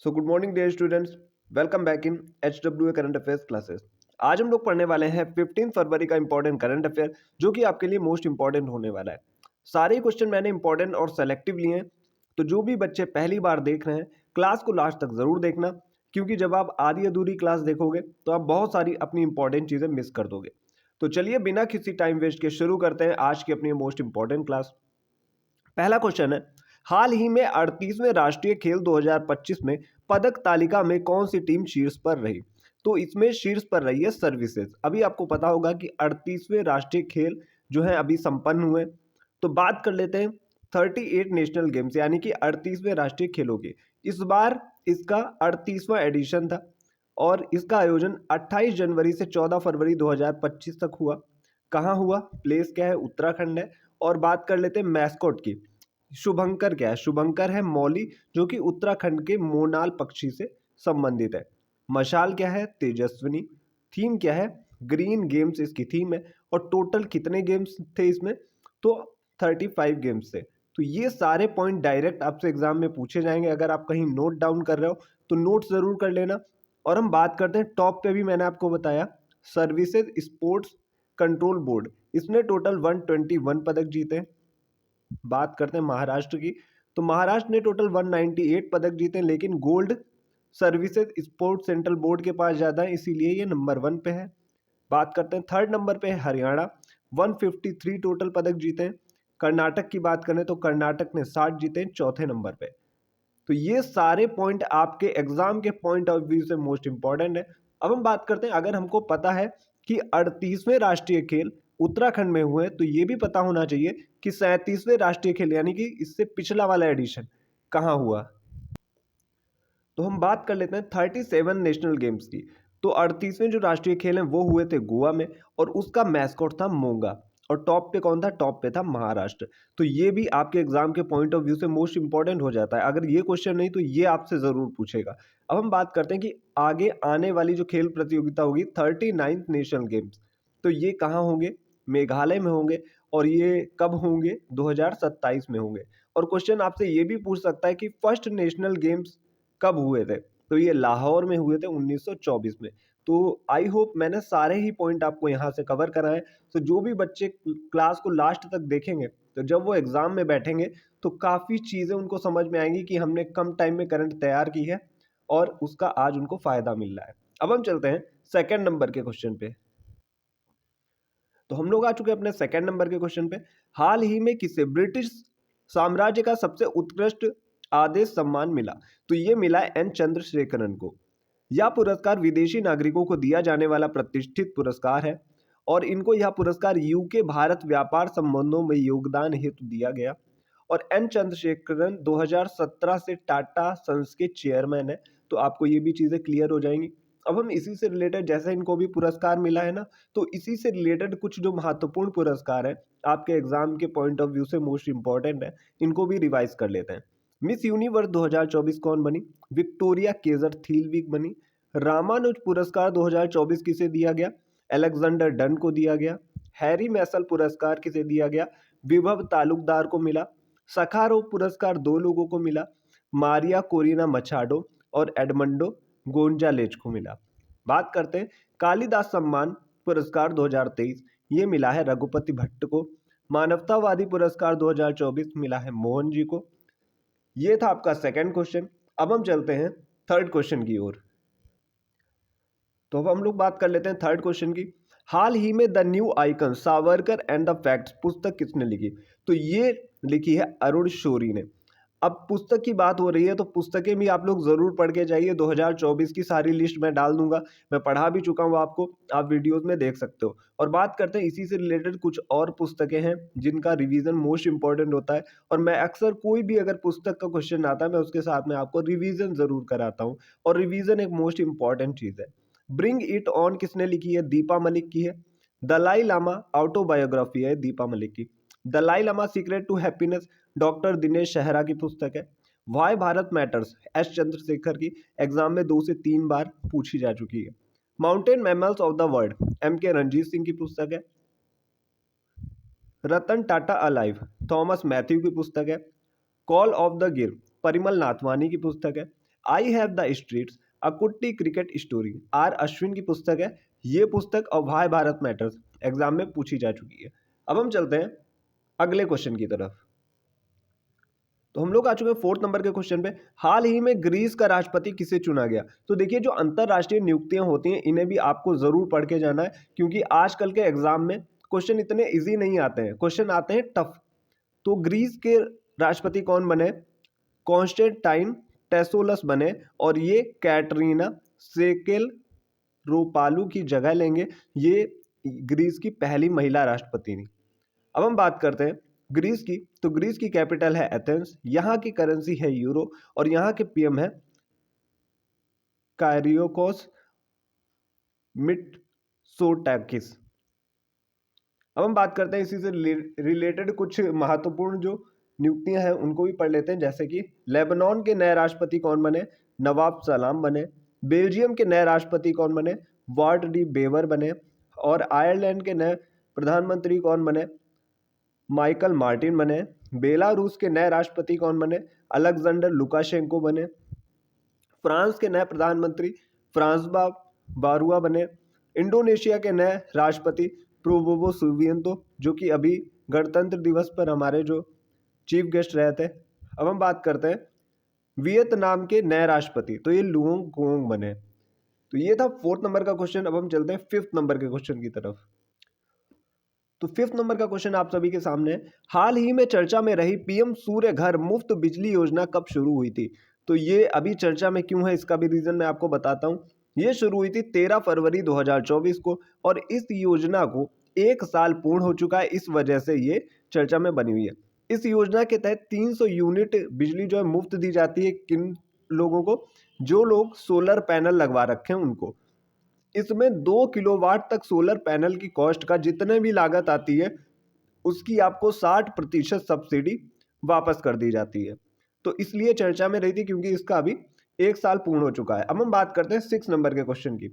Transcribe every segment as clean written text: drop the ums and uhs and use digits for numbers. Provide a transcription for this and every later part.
So good morning dear students, welcome back in HWA current affairs classes. आज हम लोग पढ़ने वाले हैं 15 फरवरी का इंपॉर्टेंट करंट अफेयर जो कि आपके लिए मोस्ट इंपॉर्टेंट होने वाला है। सारे क्वेश्चन मैंने इंपॉर्टेंट और सेलेक्टिव लिए हैं, तो जो भी बच्चे पहली बार देख रहे हैं क्लास को लास्ट तक ज़रूर देखना, क्योंकि जब आप आधी अधूरी क्लास देखोगे तो आप बहुत सारी अपनी इंपॉर्टेंट चीज़ें मिस कर दोगे। तो चलिए बिना किसी टाइम वेस्ट के शुरू करते हैं आज की अपनी मोस्ट इंपॉर्टेंट क्लास। पहला क्वेश्चन है, हाल ही में 38वें राष्ट्रीय खेल 2025 में पदक तालिका में कौन सी टीम शीर्ष पर रही? तो इसमें शीर्ष पर रही है सर्विसेज। अभी आपको पता होगा कि 38वें राष्ट्रीय खेल जो है अभी संपन्न हुए। तो बात कर लेते हैं 38 नेशनल गेम्स यानी कि 38वें राष्ट्रीय खेलों की। इस बार इसका 38वां एडिशन था और इसका आयोजन 28 जनवरी से 14 फरवरी 2025 तक हुआ। कहाँ हुआ? प्लेस क्या है? उत्तराखंड है। और बात कर लेते हैं मैस्कॉट की। शुभंकर क्या है? शुभंकर है मौली, जो कि उत्तराखंड के मोनाल पक्षी से संबंधित है। मशाल क्या है? तेजस्विनी। थीम क्या है? ग्रीन गेम्स इसकी थीम है। और टोटल कितने गेम्स थे इसमें? तो 35 गेम्स थे। तो ये सारे पॉइंट डायरेक्ट आपसे एग्जाम में पूछे जाएंगे। अगर आप कहीं नोट डाउन कर रहे हो तो नोट जरूर कर लेना। और हम बात करते हैं टॉप पे, भी मैंने आपको बताया सर्विसेज स्पोर्ट्स कंट्रोल बोर्ड, इसने टोटल 121 पदक जीते हैं। बात करते हैं महाराष्ट्र की, तो महाराष्ट्र ने टोटल 198 पदक जीते हैं, लेकिन gold services sports central board के पास ज़्यादा है, इसीलिए ये नंबर 1 पे है। बात करते हैं थर्ड नंबर पे है हरियाणा, 153 टोटल पदक जीते हैं। कर्नाटक की बात करें तो कर्नाटक ने 60 जीते हैं, चौथे नंबर पे। तो ये सारे पॉइंट आपके एग्जाम के पॉइंट ऑफ व्यू से मोस्ट इंपॉर्टेंट है। अब हम बात करते हैं, अगर हमको पता है कि 38वें राष्ट्रीय खेल उत्तराखंड में हुए, तो ये भी पता होना चाहिए कि 37वें राष्ट्रीय खेल यानी कि इससे पिछला वाला एडिशन कहाँ हुआ। तो हम बात कर लेते हैं 37 नेशनल गेम्स की। तो 38वें जो राष्ट्रीय खेल हैं वो हुए थे गोवा में, और उसका मैस्कॉट था मोंगा। और टॉप पे कौन था? टॉप पे था महाराष्ट्र। तो ये भी आपके एग्जाम के पॉइंट ऑफ व्यू से मोस्ट इंपॉर्टेंट हो जाता है। अगर ये क्वेश्चन नहीं तो ये आपसे जरूर पूछेगा। अब हम बात करते हैं कि आगे आने वाली जो खेल प्रतियोगिता होगी 39th नेशनल गेम्स, तो ये कहाँ होंगे? मेघालय में होंगे। और ये कब होंगे? 2027 में होंगे। और क्वेश्चन आपसे ये भी पूछ सकता है कि फर्स्ट नेशनल गेम्स कब हुए थे? तो ये लाहौर में हुए थे 1924 में। तो आई होप मैंने सारे ही पॉइंट आपको यहाँ से कवर कराए। तो जो भी बच्चे क्लास को लास्ट तक देखेंगे, तो जब वो एग्जाम में बैठेंगे तो काफ़ी चीज़ें उनको समझ में आएंगी कि हमने कम टाइम में करंट तैयार की है और उसका आज उनको फायदा मिल रहा है। अब हम चलते हैं सेकंड नंबर के क्वेश्चन पे। तो हम लोग आ चुके हैं अपने सेकंड नंबर के क्वेश्चन पे। हाल ही में किसे ब्रिटिश साम्राज्य का सबसे उत्कृष्ट आदेश सम्मान मिला? तो ये मिला एन चंद्रशेखरन को। यह पुरस्कार विदेशी नागरिकों को दिया जाने वाला प्रतिष्ठित पुरस्कार है और इनको यह पुरस्कार यूके भारत व्यापार संबंधों में योगदान हेतु दिया गया। और एन चंद्रशेखरन 2017 से टाटा सन्स के चेयरमैन है। तो आपको ये भी चीज़ें क्लियर हो जाएंगी। अब हम इसी से रिलेटेड, जैसे इनको भी पुरस्कार मिला है ना, तो इसी से रिलेटेड कुछ जो महत्वपूर्ण पुरस्कार है आपके एग्जाम के पॉइंट ऑफ व्यू से मोस्ट इंपॉर्टेंट है, इनको भी रिवाइज कर लेते हैं। मिस यूनिवर्स 2024 कौन बनी? विक्टोरिया केजर थीलविक बनी। रामानुज पुरस्कार 2024 किसे दिया गया? अलेक्जेंडर डन को दिया गया। हैरी मैसल पुरस्कार किसे दिया गया? विभव तालुकदार को मिला। सखारोव पुरस्कार 2 लोगों को मिला, मारिया कोरिना मछाडो और एडमंडो गोंजालेज को मिला। बात करते हैं कालिदास सम्मान पुरस्कार 2023, ये मिला है रघुपति भट्ट को। मानवतावादी पुरस्कार 2024 मिला है मोहन जी को। ये था आपका सेकंड क्वेश्चन। अब हम चलते हैं थर्ड क्वेश्चन की ओर। तो अब हम लोग बात कर लेते हैं थर्ड क्वेश्चन की। हाल ही में the new icon Savarkar and the facts पुस्तक किसने लिखी? तो ये लिखी है अरुण शोरी ने। अब पुस्तक की बात हो रही है तो पुस्तकें भी आप लोग जरूर पढ़ के जाइए। 2024 की सारी लिस्ट मैं डाल दूंगा, मैं पढ़ा भी चुका हूँ आपको, आप वीडियोस में देख सकते हो। और बात करते हैं इसी से रिलेटेड कुछ और पुस्तकें हैं जिनका रिवीजन मोस्ट इंपॉर्टेंट होता है। और मैं अक्सर कोई भी अगर पुस्तक का क्वेश्चन आता है मैं उसके साथ में आपको रिवीजन जरूर कराता हूँ। और रिवीजन एक मोस्ट इंपॉर्टेंट चीज़ है। ब्रिंग इट ऑन किसने लिखी है? दीपा मलिक की है। दलाई लामा ऑटोबायोग्राफी है दीपा मलिक की। Dalai Lama secret to happiness doctor Dinesh Sahra की पुस्तक है। Why Bharat matters S Chandrashekhar की, एग्जाम में 2 से 3 बार पूछी जा चुकी है। Mountain mammals of the world M K Ranjit Singh की पुस्तक है। Ratan Tata alive Thomas Matthew की पुस्तक है। कॉल ऑफ द गिर परिमल नाथवानी की पुस्तक है। आई हैव द स्ट्रीट्स, अ कुट्टी क्रिकेट स्टोरी। आर अश्विन की पुस्तक है ये पुस्तक, और वाई भारत मैटर्स एग्जाम में पूछी जा चुकी है। अब हम चलते हैं अगले क्वेश्चन की तरफ। तो हम लोग आ चुके हैं फोर्थ नंबर के क्वेश्चन पे। हाल ही में ग्रीस का राष्ट्रपति किसे चुना गया? तो देखिए, जो अंतरराष्ट्रीय नियुक्तियां होती हैं इन्हें भी आपको जरूर पढ़ के जाना है, क्योंकि आजकल के एग्जाम में क्वेश्चन इतने इजी नहीं आते हैं, क्वेश्चन आते हैं टफ। तो ग्रीस के राष्ट्रपति कौन बने? कॉन्स्टेंटाइन टेसोलस बने, और ये कैटरीना सेकेल रोपालू की जगह लेंगे। ये ग्रीस की पहली महिला राष्ट्रपति थी। अब हम बात करते हैं ग्रीस की। तो ग्रीस की कैपिटल है एथेंस, यहाँ की करेंसी है यूरो, और यहाँ के पीएम है कायरियोकोस मिटसोटाकिस। अब हम बात करते हैं इसी से रिलेटेड कुछ महत्वपूर्ण जो नियुक्तियां हैं उनको भी पढ़ लेते हैं, जैसे कि लेबनान के नए राष्ट्रपति कौन बने? नवाब सलाम बने। बेल्जियम के नए राष्ट्रपति कौन बने? वार्ट डी बेवर बने। और आयरलैंड के नए प्रधानमंत्री कौन बने? माइकल मार्टिन बने। बेलारूस के नए राष्ट्रपति कौन बने? अलेक्जेंडर लुकाशेंको बने। फ्रांस के नए प्रधानमंत्री फ्रांसवा बारुआ बने। इंडोनेशिया के नए राष्ट्रपति प्रोबोवो सुबियांतो, जो कि अभी गणतंत्र दिवस पर हमारे जो चीफ गेस्ट रहे थे। अब हम बात करते हैं वियतनाम के नए राष्ट्रपति, तो ये लुओंग कोंग बने। तो ये था फोर्थ नंबर का क्वेश्चन। अब हम चलते हैं फिफ्थ नंबर के क्वेश्चन की तरफ। तो फिफ्थ नंबर का क्वेश्चन आप सभी के सामने है। हाल ही में चर्चा में रही पीएम सूर्य घर मुफ्त बिजली योजना कब शुरू हुई थी? तो ये अभी चर्चा में क्यों है, इसका भी रीजन मैं आपको बताता हूँ। ये शुरू हुई थी 13 फरवरी 2024 को, और इस योजना को 1 साल पूर्ण हो चुका है, इस वजह से ये चर्चा में बनी हुई है। इस योजना के तहत 300 यूनिट बिजली जो है मुफ्त दी जाती है। किन लोगों को? जो लोग सोलर पैनल लगवा रखे हैं उनको। इसमें 2 किलोवाट तक सोलर पैनल की कॉस्ट का जितने भी लागत आती है उसकी आपको 60% सब्सिडी वापस कर दी जाती है। तो इसलिए चर्चा में रही थी, क्योंकि इसका अभी 1 साल पूर्ण हो चुका है। अब हम बात करते हैं 6 नंबर के क्वेश्चन की।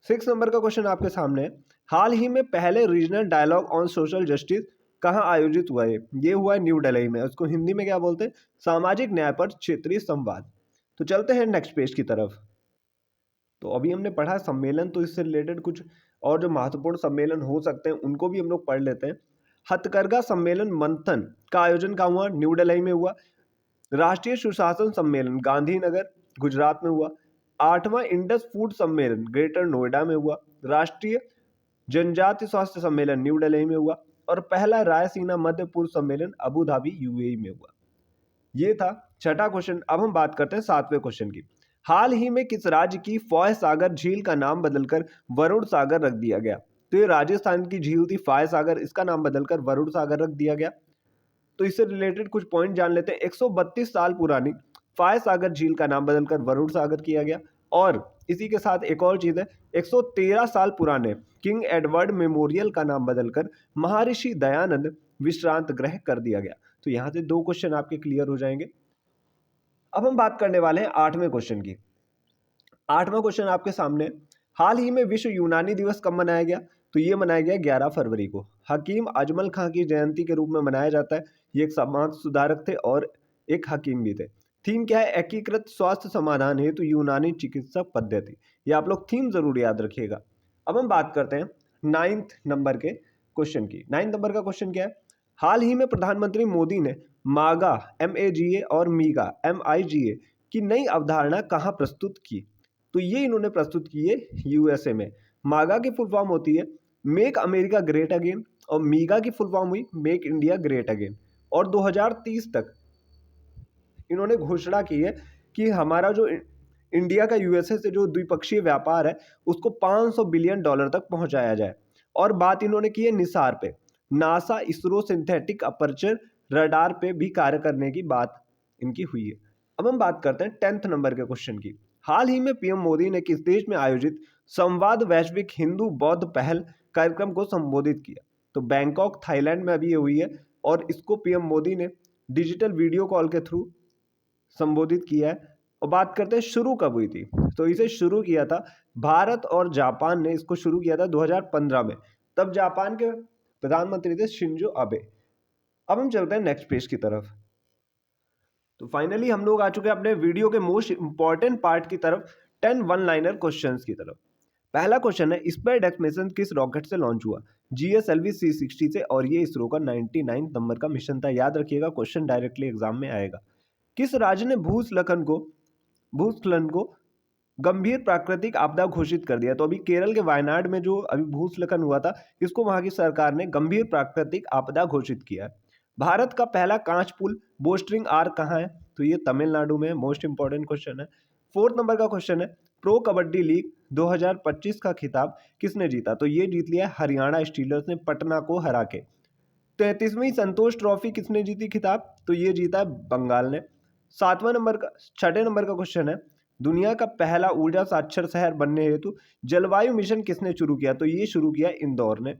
6 नंबर का क्वेश्चन आपके सामने है। हाल ही में पहले regional dialogue on social justice कहाँ आयोजित हुआ है? ये हुआ है न्यू दिल्ली में। उसको हिंदी में क्या बोलते हैं? सामाजिक न्याय पर क्षेत्रीय संवाद। तो चलते हैं नेक्स्ट पेज की तरफ। तो अभी हमने पढ़ा सम्मेलन, तो इससे रिलेटेड कुछ और जो महत्वपूर्ण सम्मेलन हो सकते हैं उनको भी हम लोग पढ़ लेते हैं। हथकरघा सम्मेलन मंथन का आयोजन कहाँ हुआ? न्यू दिल्ली में हुआ। राष्ट्रीय सुशासन सम्मेलन गांधीनगर गुजरात में हुआ। 8वां इंडस फूड सम्मेलन ग्रेटर नोएडा में हुआ। राष्ट्रीय जनजाति स्वास्थ्य सम्मेलन न्यू दिल्ली में हुआ। और पहला रायसीना मध्य पूर्व सम्मेलन अबू धाबी यूएई में हुआ। ये था छठा क्वेश्चन। अब हम बात करते हैं 7वें क्वेश्चन की। हाल ही में किस राज्य की फॉय सागर झील का नाम बदलकर वरुण सागर रख दिया गया? तो ये राजस्थान की झील थी फॉय सागर, इसका नाम बदलकर वरुण सागर रख दिया गया। तो इससे रिलेटेड कुछ पॉइंट जान लेते हैं। 132 साल पुरानी फॉय सागर झील का नाम बदलकर वरुण सागर किया गया। और इसी के साथ एक और चीज है, 113 साल पुराने किंग एडवर्ड मेमोरियल का नाम बदलकर महर्षि दयानंद विश्रांत गृह कर दिया गया। तो यहाँ से 2 क्वेश्चन आपके क्लियर हो जाएंगे। अब हम बात करने वाले हैं 8वें क्वेश्चन की। 8वां क्वेश्चन आपके सामने। हाल ही में विश्व यूनानी दिवस कब मनाया गया? तो ये मनाया गया 11 फरवरी को। हकीम अजमल खां की जयंती के रूप में मनाया जाता है। ये एक समाज सुधारक थे और एक हकीम भी थे। थीम क्या है? एकीकृत स्वास्थ्य समाधान हेतु यूनानी चिकित्सा पद्धति। ये आप लोग थीम जरूर याद रखिएगा। अब हम बात करते हैं 9th नंबर के क्वेश्चन की। 9th नंबर का क्वेश्चन क्या है? हाल ही में प्रधानमंत्री मोदी ने मागा MAGA और मीगा MIGA की नई अवधारणा कहाँ प्रस्तुत की? तो ये इन्होंने प्रस्तुत की है USA में। मागा की फुल फॉर्म होती है मेक अमेरिका ग्रेट अगेन, और मीगा की फुल फॉर्म हुई मेक इंडिया ग्रेट अगेन। और 2030 तक इन्होंने घोषणा की है कि हमारा जो इंडिया का USA से जो द्विपक्षीय व्यापार है उसको $500 बिलियन तक पहुंचाया जाए। और बात इन्होंने की है निसार पे, NASA ISRO synthetic aperture radar पे भी कार्य करने की बात इनकी हुई है। अब हम बात करते हैं 10th नंबर के क्वेश्चन की। हाल ही में पीएम मोदी ने किस देश में आयोजित संवाद वैश्विक हिंदू बौद्ध पहल कार्यक्रम को संबोधित किया? तो बैंकॉक थाईलैंड में अभी ये हुई है, और इसको पीएम मोदी ने डिजिटल वीडियो कॉल के थ्रू संबोधित किया है। और बात करते हैं शुरू कब हुई थी? तो इसे शुरू किया था भारत और जापान ने, इसको शुरू किया था 2015 में। तब जापान के प्रधानमंत्री थे शिंजो अबे। अब हम चलते हैं नेक्स्ट पेज की तरफ। तो फाइनली हम लोग आ चुके हैं अपने वीडियो के मोस्ट इंपॉर्टेंट पार्ट की तरफ, 10 वन लाइनर क्वेश्चंस की तरफ। पहला क्वेश्चन है, स्पेस एक्स मिशन किस रॉकेट से लॉन्च हुआ? GSLV C60 से, और ये इसरो का 99 नंबर का मिशन था। याद रखिएगा, क्वेश्चन डायरेक्टली एग्जाम में आएगा। किस राज्य ने भूस्खलन को गंभीर प्राकृतिक आपदा घोषित कर दिया? तो अभी केरल के वायनाड में जो अभी भूस्खलन हुआ था, इसको वहां की सरकार ने गंभीर प्राकृतिक आपदा घोषित किया है। भारत का पहला कांच पुल बोस्टरिंग आर कहाँ है? तो ये तमिलनाडु में। मोस्ट इंपॉर्टेंट क्वेश्चन है। फोर्थ नंबर का क्वेश्चन है, प्रो कबड्डी लीग 2025 का खिताब किसने जीता? तो ये जीत लिया हरियाणा स्टीलर्स ने पटना को हरा के। 33वीं संतोष ट्रॉफी किसने जीती खिताब? तो ये जीता बंगाल ने। छठे नंबर का क्वेश्चन है, दुनिया का पहला ऊर्जा साक्षर शहर बनने हेतु जलवायु मिशन किसने शुरू किया? तो ये शुरू किया इंदौर ने।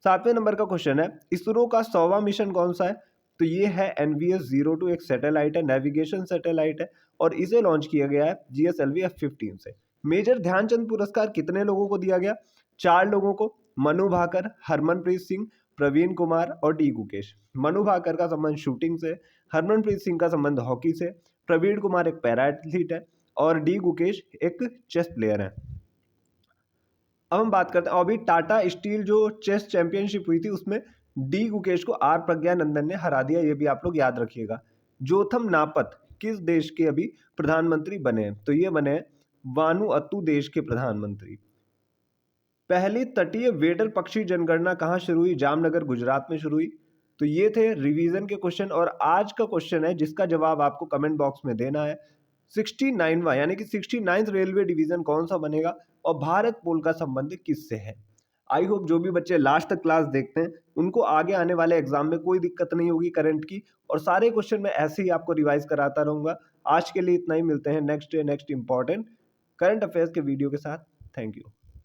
7वें नंबर का क्वेश्चन है, इसरो का 100वां मिशन कौन सा है? तो ये है NVS-02। एक सैटेलाइट है, नेविगेशन सैटेलाइट है, और इसे लॉन्च किया गया है GSLV F-15 से। मेजर ध्यानचंद पुरस्कार कितने लोगों को दिया गया? 4 लोगों को, मनु भाकर, हरमनप्रीत सिंह, प्रवीण कुमार और डी गुकेश। मनु भाकर का संबंध शूटिंग से, हरमनप्रीत सिंह का संबंध हॉकी से, प्रवीण कुमार एक पैरा एथलीट है, और डी गुकेश एक चेस प्लेयर है। अब हम बात करते हैं, अभी टाटा स्टील जो चेस चैंपियनशिप हुई थी उसमें डी गुकेश को आर प्रज्ञानंदन ने हरा दिया। ये भी आप लोग याद रखिएगा। जोथम नापत किस देश के अभी प्रधानमंत्री बने हैं? तो ये बने वानुअतु देश के प्रधानमंत्री। पहली तटीय वेडर पक्षी जनगणना कहाँ शुरू हुई? जामनगर गुजरात में शुरू हुई। तो ये थे रिवीजन के क्वेश्चन, और आज का क्वेश्चन है जिसका जवाब आपको कमेंट बॉक्स में देना है। 69वां यानी कि 69th रेलवे डिवीजन कौन सा बनेगा, और भारत पोल का संबंध किससे है? आई होप जो भी बच्चे लास्ट तक क्लास देखते हैं उनको आगे आने वाले एग्जाम में कोई दिक्कत नहीं होगी करंट की, और सारे क्वेश्चन मैं ऐसे ही आपको रिवाइज कराता रहूंगा। आज के लिए इतना ही, मिलते हैं नेक्स्ट इंपॉर्टेंट करंट अफेयर्स के वीडियो के साथ। Thank you.